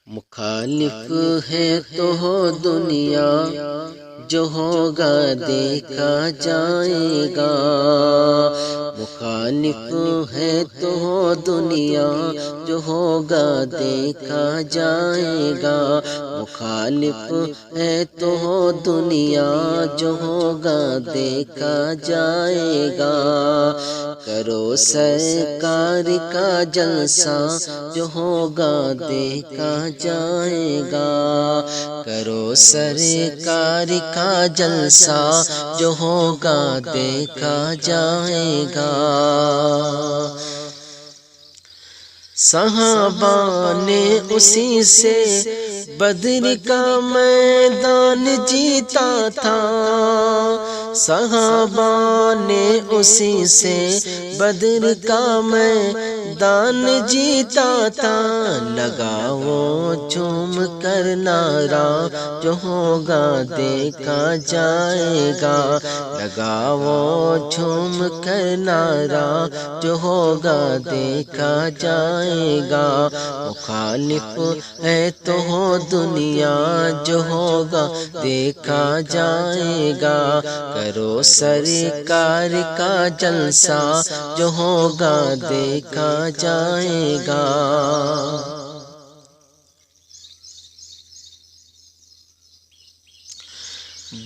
مخالف ہے تو ہو دنیا، جو ہوگا دیکھا جائے گا۔ مخالف ہے تو ہو دنیا، جو ہوگا دیکھا جائے گا۔ مخالف ہے تو ہو دنیا، جو ہوگا دیکھا جائے گا۔ کرو سرکار کا جلسہ، جو ہوگا دیکھا جائے گا۔ کرو سرکار کا جلسہ، جو ہوگا دیکھا جائے گا۔ صحابہ نے اسی سے بدر کا میدان جیتا تھا۔ صحابہ نے اسی سے بدر کا میدان جیتا تھا۔ لگاؤ جھوم کر نعرہ، جو ہوگا دیکھا جائے گا۔ لگاؤ جھوم کر نعرہ، جو ہوگا دیکھا جائے گا۔ مخالف ہے تو ہو دنیا، جو ہوگا دیکھا جائے گا۔ کرو سرکار کا جلسہ، جو ہوگا دیکھا جائے گا۔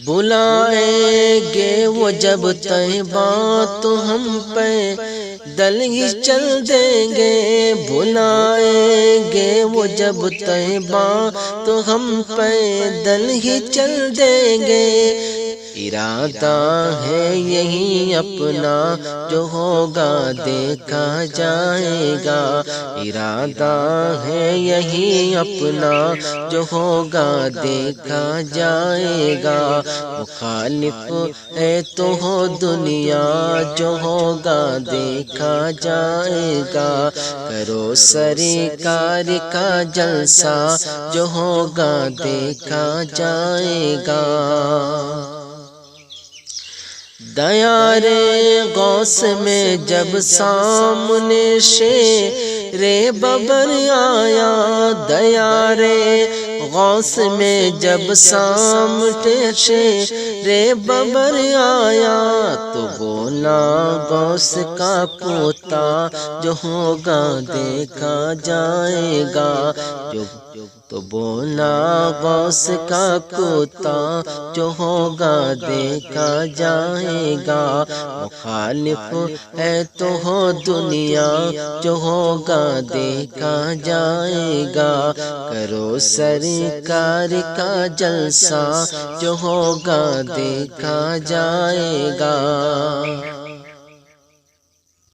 بلائیں گے وہ جب طیبہ، تو ہم پیدل ہی چل دیں گے۔ بلائیں گے وہ جب طیبہ، تو ہم پیدل ہی چل دیں گے۔ ارادہ ہے یہی اپنا، جو ہوگا دیکھا جائے گا۔ ارادہ ہے یہی اپنا، جو ہوگا دیکھا جائے گا۔ مخالف ہے تو ہو دنیا، جو ہوگا دیکھا جائے گا۔ کرو سرکار کا جلسہ، جو ہوگا دیکھا جائے گا۔ دیار غوث میں جب سامنے شیر ببر آیا، دیار غوث میں جب سامنے شیر ببر آیا، تو بولا غوث کا پوتا، جو ہوگا دیکھا جائے گا۔ تو بولا غوث کا پوتا، جو ہوگا دیکھا جائے گا۔ مخالف ہے تو ہو دنیا، جو ہوگا دیکھا جائے گا۔ کرو سرکار کا جلسہ، جو ہوگا دیکھا جائے گا۔